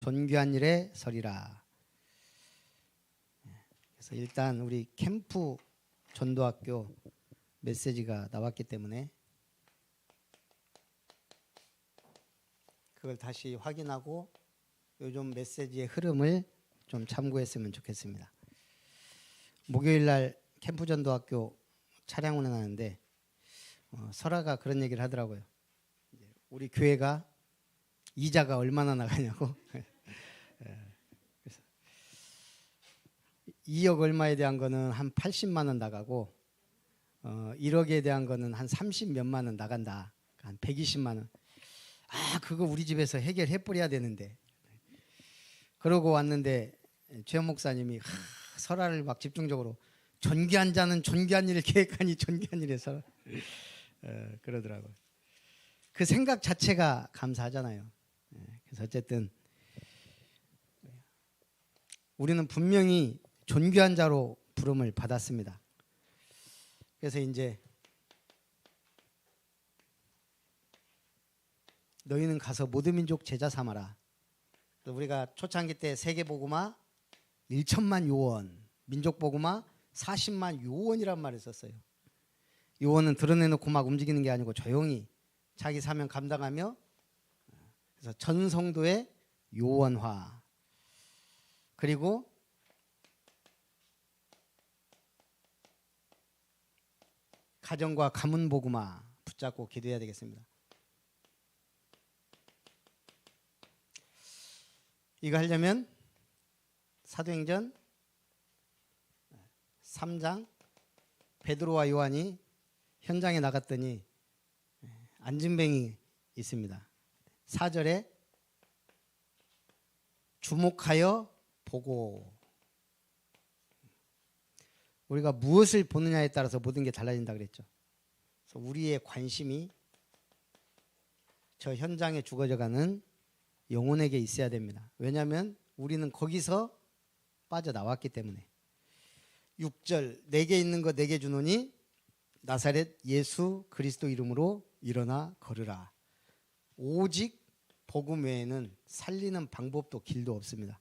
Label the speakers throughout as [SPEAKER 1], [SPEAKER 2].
[SPEAKER 1] 존귀한 일에 서리라. 그래서 일단 우리 캠프 전도학교 메시지가 나왔기 때문에 그걸 다시 확인하고 요즘 메시지의 흐름을 좀 참고했으면 좋겠습니다. 목요일 날 캠프 전도학교 차량 운행하는데 설아가 그런 얘기를 하더라고요. 우리 교회가 이자가 얼마나 나가냐고. 그래서 2억 얼마에 대한 거는 한 80만 원 나가고 1억에 대한 거는 한 30 몇만 원 나간다. 한 120만 원. 아, 그거 우리 집에서 해결해 버려야 되는데. 그러고 왔는데 최 목사님이 설화를 막 집중적으로 존귀한 자는 존귀한 일을 계획하니 존귀한 일에서 그러더라고요. 그 생각 자체가 감사하잖아요. 그래서 어쨌든 우리는 분명히 존귀한 자로 부름을 받았습니다. 그래서 이제 너희는 가서 모든 민족 제자 삼아라. 우리가 초창기 때 세계복음화 1천만 요원, 민족복음화 40만 요원이란 말을 썼어요. 요원은 드러내놓고 막 움직이는 게 아니고 조용히 자기 사명 감당하며, 그래서 전 성도의 요원화, 그리고 가정과 가문 복음화 붙잡고 기도해야 되겠습니다. 이거 하려면 사도행전 3장 베드로와 요한이 현장에 나갔더니 안진뱅이 있습니다. 4절에 주목하여 보고, 우리가 무엇을 보느냐에 따라서 모든 게 달라진다 그랬죠. 그래서 우리의 관심이 저 현장에 죽어져가는 영혼에게 있어야 됩니다. 왜냐하면 우리는 거기서 빠져나왔기 때문에. 6절 내게 있는 거 내게 주노니 나사렛 예수 그리스도 이름으로 일어나 걸으라. 오직 복음 외에는 살리는 방법도 길도 없습니다.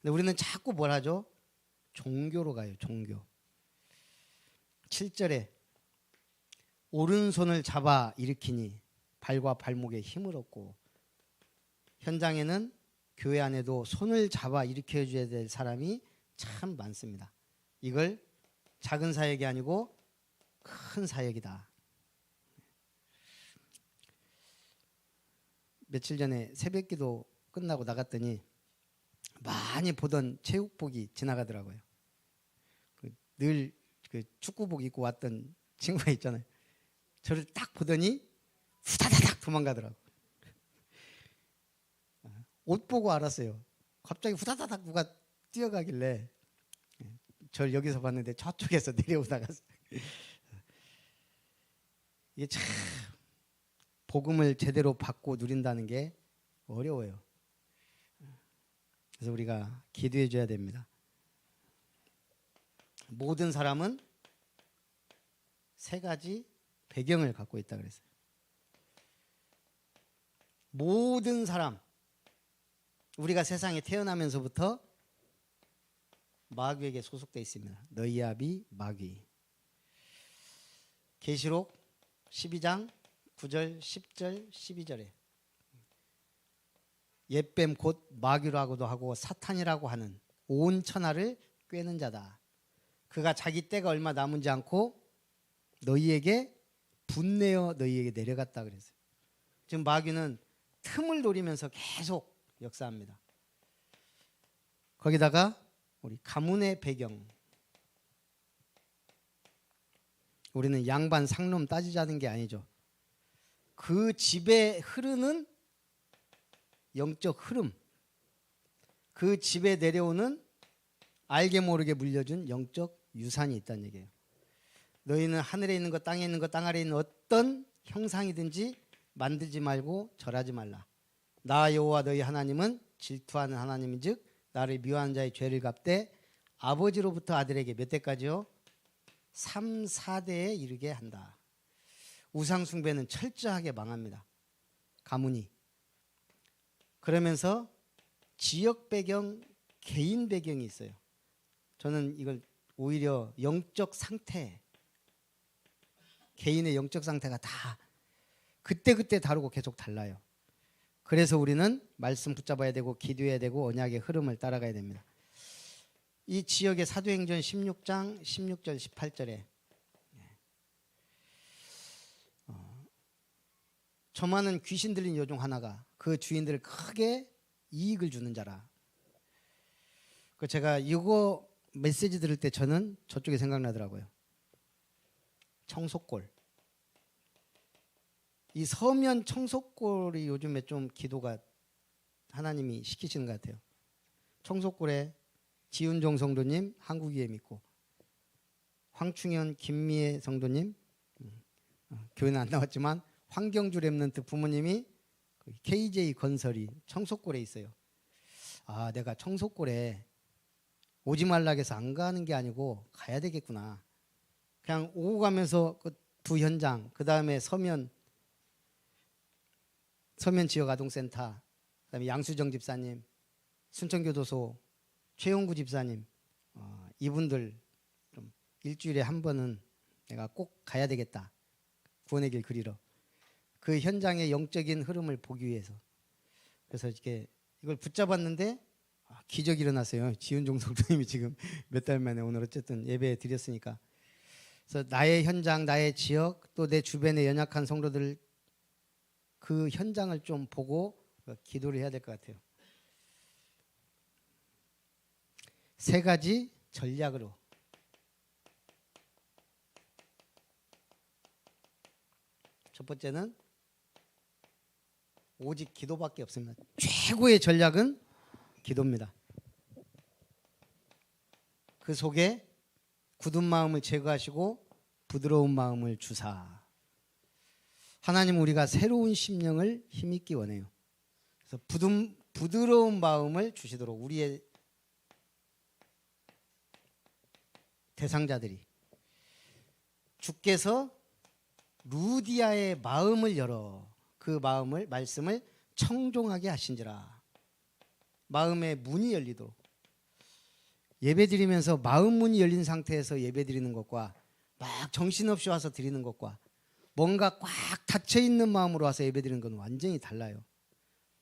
[SPEAKER 1] 근데 우리는 자꾸 뭘 하죠? 종교로 가요. 종교. 7절에 오른손을 잡아 일으키니 발과 발목에 힘을 얻고, 현장에는 교회 안에도 손을 잡아 일으켜줘야 될 사람이 참 많습니다. 이걸 작은 사역이 아니고 큰 사역이다. 며칠 전에 새벽기도 끝나고 나갔더니 많이 보던 체육복이 지나가더라고요. 늘 그 축구복 입고 왔던 친구가 있잖아요. 저를 딱 보더니 후다다닥 도망가더라고요. 옷 보고 알았어요. 갑자기 후다다닥 누가 뛰어가길래 저를 여기서 봤는데 저쪽에서 내려오다가 이게 참 복음을 제대로 받고 누린다는 게 어려워요. 그래서 우리가 기도해 줘야 됩니다. 모든 사람은 세 가지 배경을 갖고 있다 그랬어요. 모든 사람, 우리가 세상에 태어나면서부터 마귀에게 소속되어 있습니다. 너희 아비 마귀. 계시록 12장 9절 10절 12절에 옛뱀 곧 마귀라고도 하고 사탄이라고 하는 온 천하를 꿰는 자다. 그가 자기 때가 얼마 남은지 않고 너희에게 분내어 너희에게 내려갔다 그랬어요. 지금 마귀는 틈을 노리면서 계속 역사합니다. 거기다가 우리 가문의 배경, 우리는 양반 상놈 따지자는 게 아니죠. 그 집에 흐르는 영적 흐름, 그 집에 내려오는 알게 모르게 물려준 영적 유산이 있다는 얘기예요. 너희는 하늘에 있는 것, 땅에 있는 것, 땅 아래에 있는 어떤 형상이든지 만들지 말고 절하지 말라. 나 여호와 너희 하나님은 질투하는 하나님인즉 나를 미워하는 자의 죄를 갚되 아버지로부터 아들에게 몇 대까지요? 3, 4대에 이르게 한다. 우상 숭배는 철저하게 망합니다. 가문이. 그러면서 지역 배경, 개인 배경이 있어요. 저는 이걸 오히려 영적 상태, 개인의 영적 상태가 다 그때그때 다르고 계속 달라요. 그래서 우리는 말씀 붙잡아야 되고 기도해야 되고 언약의 흐름을 따라가야 됩니다. 이 지역의 사도행전 16장 16절 18절에 저 많은 귀신 들린 여종 하나가 그 주인들을 크게 이익을 주는 자라. 제가 이거 메시지 들을 때 저는 저쪽에 생각나더라고요. 청소골. 이 서면 청소골이 요즘에 좀 기도가 하나님이 시키시는 것 같아요. 청소골에 지은종 성도님 한국위에 믿고, 황충현 김미애 성도님 교회는 안 나왔지만 황경주 랩런트 부모님이 KJ 건설이 청소골에 있어요. 아, 내가 청소골에 오지 말라 해서 안 가는 게 아니고 가야 되겠구나. 그냥 오고 가면서 그 두 현장, 그 다음에 서면 지역아동센터, 그다음에 양수정 집사님, 순천교도소 최용구 집사님, 이분들 좀 일주일에 한 번은 내가 꼭 가야 되겠다. 구원의 길 그리러. 그 현장의 영적인 흐름을 보기 위해서. 그래서 이걸 붙잡았는데 기적이 일어났어요. 지은종 성도님이 지금 몇 달 만에 오늘 어쨌든 예배 드렸으니까. 그래서 나의 현장, 나의 지역, 또 내 주변의 연약한 성도들 그 현장을 좀 보고 기도를 해야 될 것 같아요. 세 가지 전략으로. 첫 번째는 오직 기도밖에 없습니다. 최고의 전략은 기도입니다. 그 속에 굳은 마음을 제거하시고 부드러운 마음을 주사. 하나님 우리가 새로운 심령을 힘입기 원해요. 그래서 부드러운 마음을 주시도록 우리의 대상자들이 주께서 루디아의 마음을 열어 그 말씀을 청종하게 하신지라. 마음의 문이 열리도록. 예배드리면서 마음 문이 열린 상태에서 예배드리는 것과 막 정신없이 와서 드리는 것과 뭔가 꽉 닫혀있는 마음으로 와서 예배드리는 건 완전히 달라요.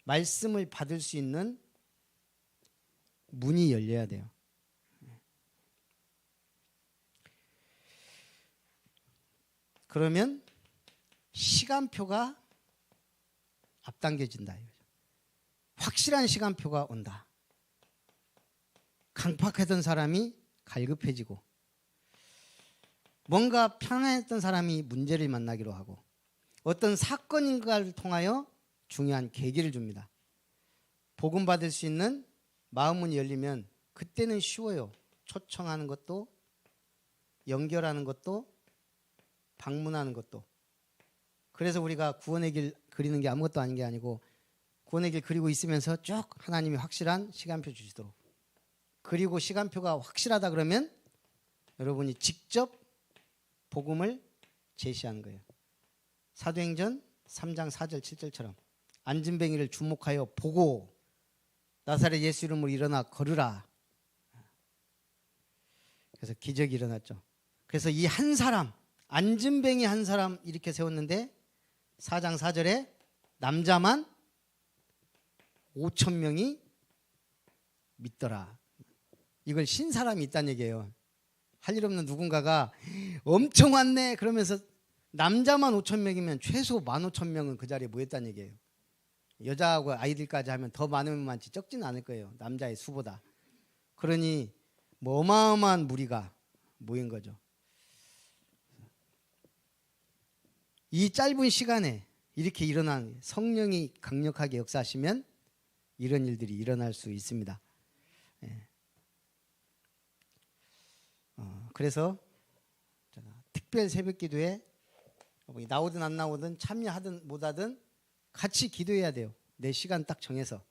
[SPEAKER 1] 말씀을 받을 수 있는 문이 열려야 돼요. 그러면 시간표가 앞당겨진다. 확실한 시간표가 온다. 강팍했던 사람이 갈급해지고 뭔가 편안했던 사람이 문제를 만나기로 하고 어떤 사건인가를 통하여 중요한 계기를 줍니다. 복음 받을 수 있는 마음문이 열리면 그때는 쉬워요. 초청하는 것도 연결하는 것도 방문하는 것도. 그래서 우리가 구원의 길 그리는 게 아무것도 아닌 게 아니고 구원의 길 그리고 있으면서 쭉 하나님이 확실한 시간표 주시도록. 그리고 시간표가 확실하다 그러면 여러분이 직접 복음을 제시하는 거예요. 사도행전 3장 4절 7절처럼 안진뱅이를 주목하여 보고 나사렛 예수 이름으로 일어나 걸으라. 그래서 기적이 일어났죠. 그래서 이 한 사람 안진뱅이 한 사람 이렇게 세웠는데 4장 4절에 남자만 5천 명이 믿더라. 이걸 신 사람이 있다는 얘기예요. 할 일 없는 누군가가 엄청 왔네 그러면서 남자만 5천 명이면 최소 15,000명은 그 자리에 모였다는 얘기예요. 여자하고 아이들까지 하면 더 많으면 많지 적지는 않을 거예요. 남자의 수보다. 그러니 뭐 어마어마한 무리가 모인 거죠. 이 짧은 시간에 이렇게 일어난 성령이 강력하게 역사하시면 이런 일들이 일어날 수 있습니다. 그래서 특별 새벽 기도에 나오든 안 나오든 참여하든 못하든 같이 기도해야 돼요. 내 시간 딱 정해서.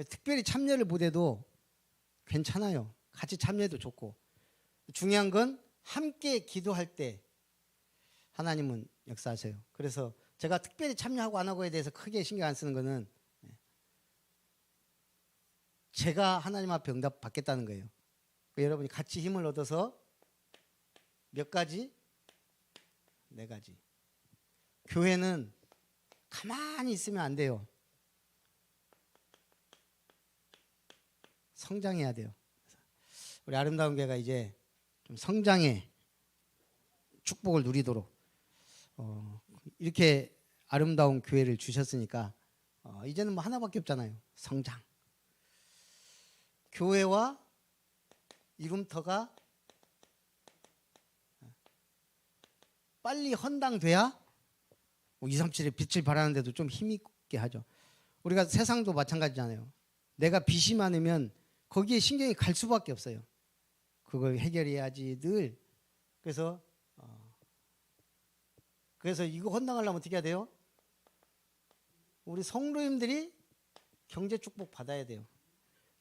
[SPEAKER 1] 특별히 참여를 못해도 괜찮아요. 같이 참여해도 좋고. 중요한 건 함께 기도할 때 하나님은 역사하세요. 그래서 제가 특별히 참여하고 안 하고에 대해서 크게 신경 안 쓰는 거는 제가 하나님 앞에 응답 받겠다는 거예요. 여러분이 같이 힘을 얻어서 몇 가지? 4가지. 교회는 가만히 있으면 안 돼요. 성장해야 돼요. 우리 아름다운 교회가 이제 좀 성장의 축복을 누리도록 이렇게 아름다운 교회를 주셨으니까 이제는 뭐 하나밖에 없잖아요. 성장. 교회와 이룸터가 빨리 헌당돼야 237의 빛을 발하는데도 좀 힘있게 하죠. 우리가 세상도 마찬가지잖아요. 내가 빚이 많으면 거기에 신경이 갈 수밖에 없어요. 그걸 해결해야지 늘. 그래서 이거 헌당하려면 어떻게 해야 돼요? 우리 성도님들이 경제 축복 받아야 돼요.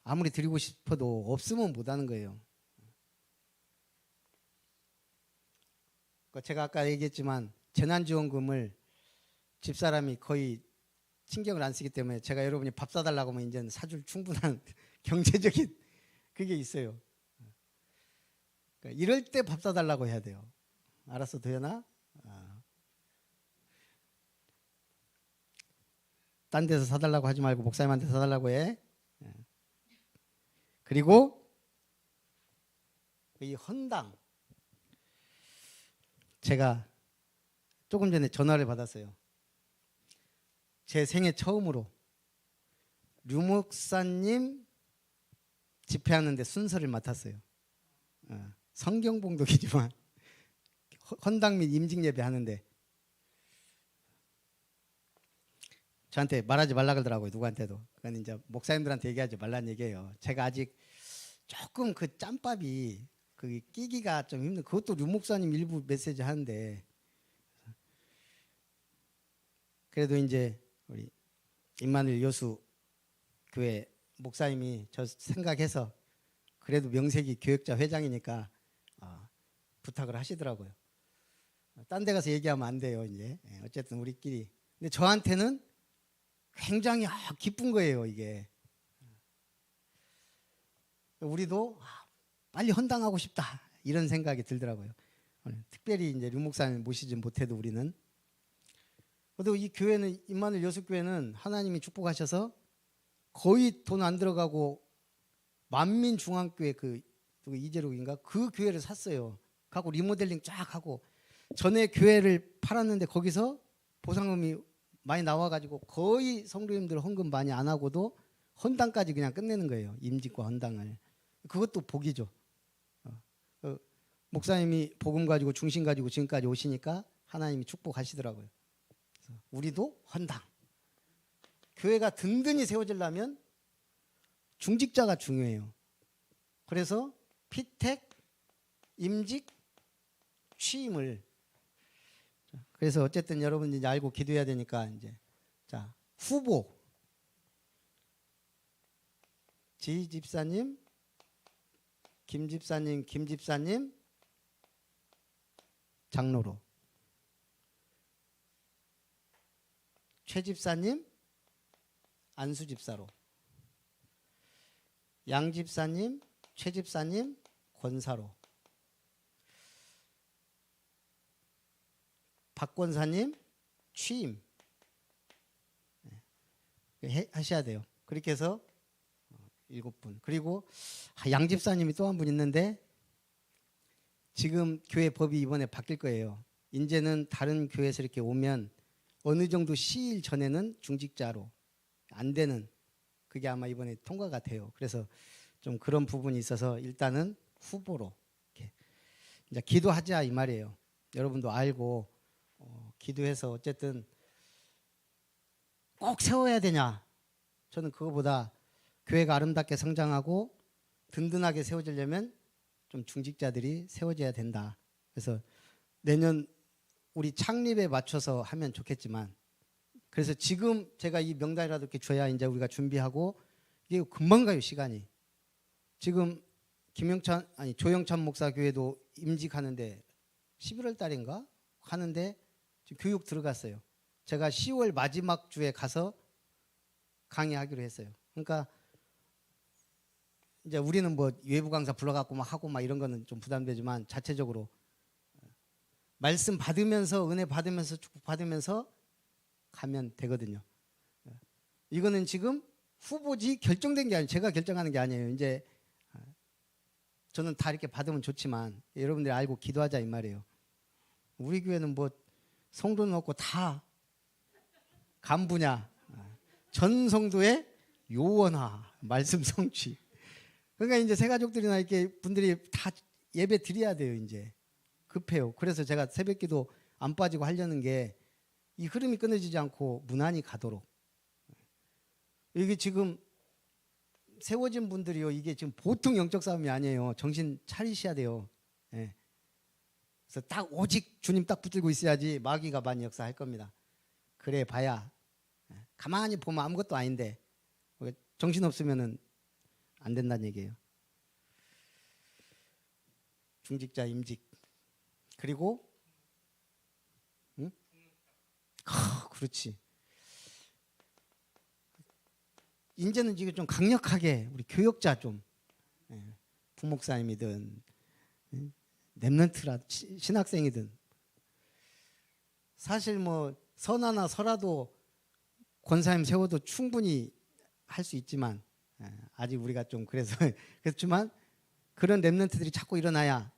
[SPEAKER 1] 아무리 드리고 싶어도 없으면 못하는 거예요. 제가 아까 얘기했지만 재난지원금을 집사람이 거의 신경을 안 쓰기 때문에 제가 여러분이 밥 사달라고 하면 이제는 사줄 충분한 경제적인 그게 있어요. 그러니까 이럴 때 밥 사달라고 해야 돼요. 알았어, 도연아? 딴 데서 사달라고 하지 말고 목사님한테 사달라고 해. 그리고 이 헌당, 제가 조금 전에 전화를 받았어요. 제 생애 처음으로 류 목사님 집회하는데 순서를 맡았어요. 성경 봉독이지만 헌당 및 임직 예배 하는데 저한테 말하지 말라 그러더라고요. 누구한테도. 그건 이제 목사님들한테 얘기하지 말란 얘기예요. 제가 아직 조금 그 짬밥이 그 끼기가 좀 힘든. 그것도 류 목사님 일부 메시지 하는데 그래도 이제 우리 임마누엘 여수 교회 목사님이 저 생각해서 그래도 명색이 교역자 회장이니까 부탁을 하시더라고요. 딴 데 가서 얘기하면 안 돼요. 이제 어쨌든 우리끼리. 근데 저한테는 굉장히 기쁜 거예요. 이게 우리도 빨리 헌당하고 싶다 이런 생각이 들더라고요. 특별히 이제 류 목사님 모시지 못해도 우리는. 그래도 이 교회는 임마누엘 여수 교회는 하나님이 축복하셔서 거의 돈 안 들어가고 만민중앙교회 그 이재록인가 그 교회를 샀어요. 갖고 리모델링 쫙 하고 전에 교회를 팔았는데 거기서 보상금이 많이 나와가지고 거의 성도님들 헌금 많이 안 하고도 헌당까지 그냥 끝내는 거예요. 임직과 헌당을. 그것도 복이죠. 목사님이 복음 가지고 중심 가지고 지금까지 오시니까 하나님이 축복하시더라고요. 그래서 우리도 헌당. 교회가 든든히 세워지려면 중직자가 중요해요. 그래서 피택, 임직, 취임을. 그래서 어쨌든 여러분이 이제 알고 기도해야 되니까 이제 자 후보 지 집사님, 김 집사님, 김 집사님 장로로, 최 집사님 안수 집사로, 양 집사님, 최 집사님 권사로, 박 권사님 취임 하셔야 돼요. 그렇게 해서 7분. 그리고 양 집사님이 또 한 분 있는데 지금 교회 법이 이번에 바뀔 거예요. 이제는 다른 교회에서 이렇게 오면 어느 정도 시일 전에는 중직자로 안 되는 그게 아마 이번에 통과가 돼요. 그래서 좀 그런 부분이 있어서 일단은 후보로 이렇게 이제 기도하자 이 말이에요. 여러분도 알고 기도해서 어쨌든 꼭 세워야 되냐? 저는 그거보다 교회가 아름답게 성장하고 든든하게 세워지려면 좀 중직자들이 세워져야 된다. 그래서 내년 우리 창립에 맞춰서 하면 좋겠지만 그래서 지금 제가 이 명단이라도 이렇게 줘야 이제 우리가 준비하고 이게 금방 가요 시간이. 지금 조영찬 목사 교회도 임직하는데 11월 달인가 하는데 지금 교육 들어갔어요. 제가 10월 마지막 주에 가서 강의하기로 했어요. 그러니까 이제 우리는 뭐 외부 강사 불러갖고 막 하고 막 이런 거는 좀 부담되지만 자체적으로 말씀 받으면서 은혜 받으면서 축복 받으면서 가면 되거든요. 이거는 지금 후보지 결정된 게 아니에요. 제가 결정하는 게 아니에요. 이제 저는 다 이렇게 받으면 좋지만 여러분들이 알고 기도하자 이 말이에요. 우리 교회는 뭐 성도는 없고 다 간부냐, 전 성도의 요원화, 말씀 성취. 그러니까 이제 새가족들이나 이렇게 분들이 다 예배 드려야 돼요. 이제 급해요. 그래서 제가 새벽기도 안 빠지고 하려는 게 이 흐름이 끊어지지 않고 무난히 가도록. 이게 지금 세워진 분들이요. 이게 지금 보통 영적 싸움이 아니에요. 정신 차리셔야 돼요. 예. 그래서 딱 오직 주님 딱 붙들고 있어야지 마귀가 많이 역사할 겁니다. 그래 봐야 가만히 보면 아무것도 아닌데 정신 없으면은 안 된다는 얘기예요. 중직자 임직 그리고 응? 그렇지. 이제는 이게 좀 강력하게 우리 교역자 좀 부목사님이든 랩런트라 신학생이든 사실 뭐 선하나 설아도 권사님 세워도 충분히 할 수 있지만 아직 우리가 좀 그래서 그렇지만 그런 랩런트들이 자꾸 일어나야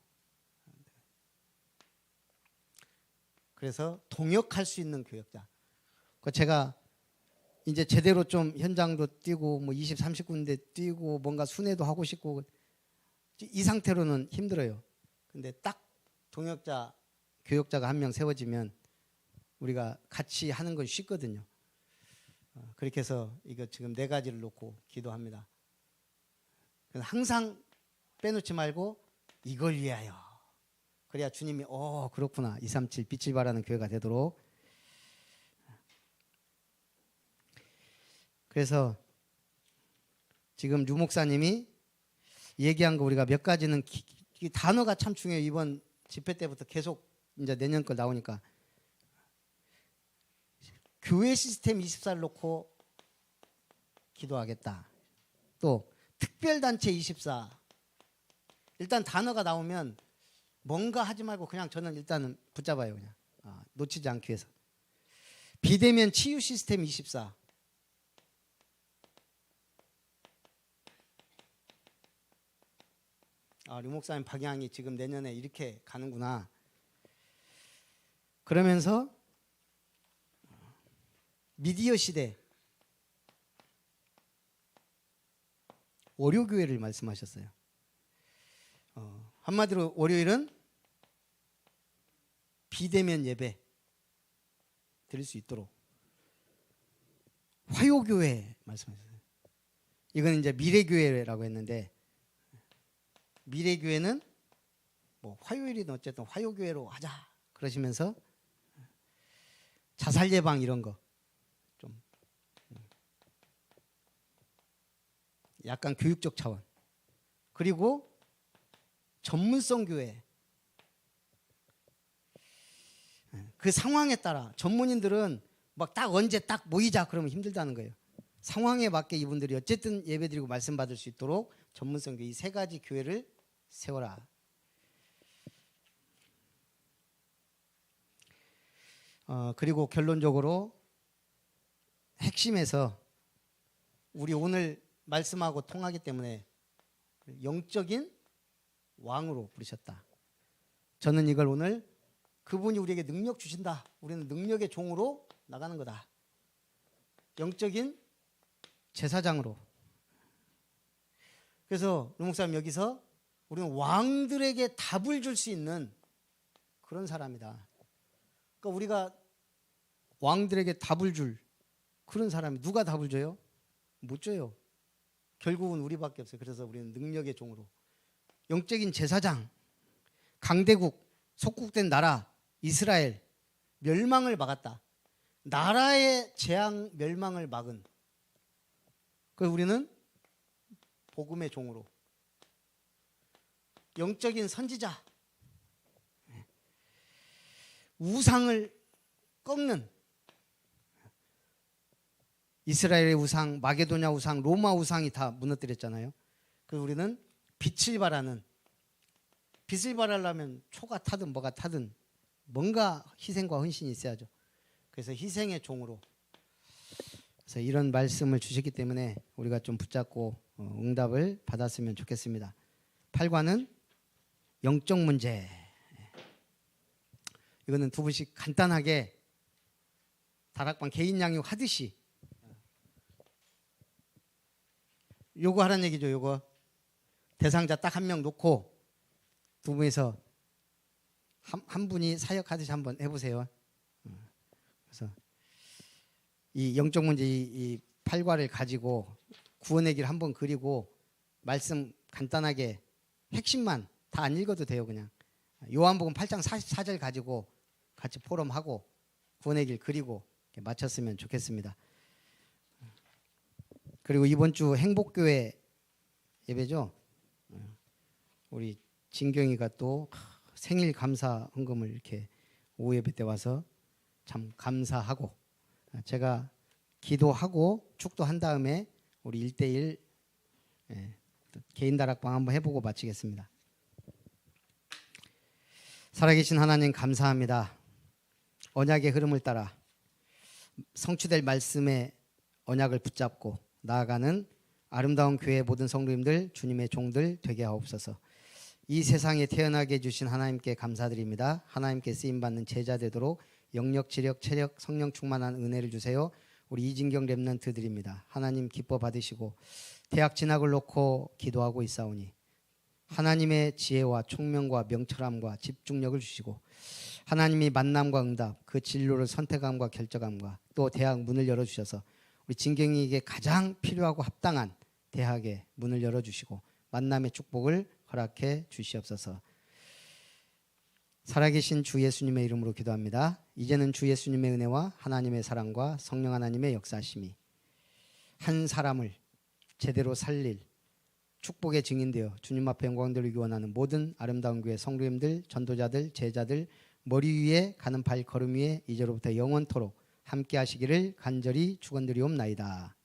[SPEAKER 1] 그래서 동역할 수 있는 교역자. 제가 이제 제대로 좀 현장도 뛰고 뭐 20, 30군데 뛰고 뭔가 순회도 하고 싶고 이 상태로는 힘들어요. 근데 딱 동역자, 교역자가 한 명 세워지면 우리가 같이 하는 건 쉽거든요. 그렇게 해서 이거 지금 4가지를 놓고 기도합니다. 항상 빼놓지 말고 이걸 위하여. 그래야 주님이 그렇구나 237 빛을 발하는 교회가 되도록. 그래서 지금 류 목사님이 얘기한 거 우리가 몇 가지는 이 단어가 참 중요해요. 이번 집회 때부터 계속 이제 내년 거 나오니까 교회 시스템 24를 놓고 기도하겠다. 또 특별단체 24. 일단 단어가 나오면 뭔가 하지 말고 그냥 저는 일단은 붙잡아요. 그냥 놓치지 않기 위해서. 비대면 치유 시스템 24. 류 목사님 방향이 지금 내년에 이렇게 가는구나. 그러면서 미디어 시대 월요교회를 말씀하셨어요. 한마디로 월요일은 비대면 예배 드릴 수 있도록 화요교회 말씀하셨어요. 이건 이제 미래교회라고 했는데 미래교회는 뭐 화요일이든 어쨌든 화요교회로 하자 그러시면서 자살 예방 이런 거 좀 약간 교육적 차원. 그리고 전문성 교회. 그 상황에 따라 전문인들은 막 딱 언제 딱 모이자 그러면 힘들다는 거예요. 상황에 맞게 이분들이 어쨌든 예배드리고 말씀 받을 수 있도록 전문성 교회 이 3가지 교회를 세워라. 그리고 결론적으로 핵심에서 우리 오늘 말씀하고 통하기 때문에 영적인 왕으로 부르셨다. 저는 이걸 오늘 그분이 우리에게 능력 주신다. 우리는 능력의 종으로 나가는 거다. 영적인 제사장으로. 그래서 루 목사님 여기서 우리는 왕들에게 답을 줄 수 있는 그런 사람이다. 그러니까 우리가 왕들에게 답을 줄 그런 사람이 누가 답을 줘요? 못 줘요. 결국은 우리밖에 없어요. 그래서 우리는 능력의 종으로 영적인 제사장, 강대국, 속국된 나라 이스라엘 멸망을 막았다. 나라의 재앙 멸망을 막은. 그래서 우리는 복음의 종으로 영적인 선지자, 우상을 꺾는 이스라엘의 우상, 마게도냐 우상, 로마 우상이 다 무너뜨렸잖아요. 그래서 우리는 빛을 발하려면 초가 타든 뭐가 타든 뭔가 희생과 헌신이 있어야죠. 그래서 희생의 종으로. 그래서 이런 말씀을 주셨기 때문에 우리가 좀 붙잡고 응답을 받았으면 좋겠습니다. 8과는 영적 문제. 이거는 두 분씩 간단하게 다락방 개인 양육 하듯이 요거 하라는 얘기죠. 요거 대상자 딱 한 명 놓고 두 분이서 한 분이 사역하듯이 한번 해보세요. 그래서 이 영적 문제 이 8과를 가지고 구원의 길 한번 그리고 말씀 간단하게 핵심만 다 안 읽어도 돼요. 그냥 요한복음 8장 44절 가지고 같이 포럼하고 구원의 길 그리고 마쳤으면 좋겠습니다. 그리고 이번 주 행복교회 예배죠. 우리 진경이가 또 생일 감사 헌금을 이렇게 오후 예배 때 와서 참 감사하고 제가 기도하고 축도한 다음에 우리 1대1 개인 다락방 한번 해보고 마치겠습니다. 살아계신 하나님 감사합니다. 언약의 흐름을 따라 성취될 말씀의 언약을 붙잡고 나아가는 아름다운 교회 모든 성도님들 주님의 종들 되게 하옵소서. 이 세상에 태어나게 해주신 하나님께 감사드립니다. 하나님께 쓰임받는 제자 되도록 영력, 지력, 체력, 성령 충만한 은혜를 주세요. 우리 이진경 랩런트 드립니다. 하나님 기뻐 받으시고 대학 진학을 놓고 기도하고 있사오니 하나님의 지혜와 총명과 명철함과 집중력을 주시고 하나님이 만남과 응답 그 진로를 선택함과 결정함과 또 대학 문을 열어주셔서 우리 진경이에게 가장 필요하고 합당한 대학의 문을 열어주시고 만남의 축복을 허락해 주시옵소서. 살아계신 주 예수님의 이름으로 기도합니다. 이제는 주 예수님의 은혜와 하나님의 사랑과 성령 하나님의 역사심이 한 사람을 제대로 살릴 축복의 증인되어 주님 앞에 영광 돌리기 원하는 모든 아름다운 교회 성도님들, 전도자들, 제자들 머리 위에 가는 발걸음 위에 이제로부터 영원토록 함께 하시기를 간절히 축원드리옵나이다.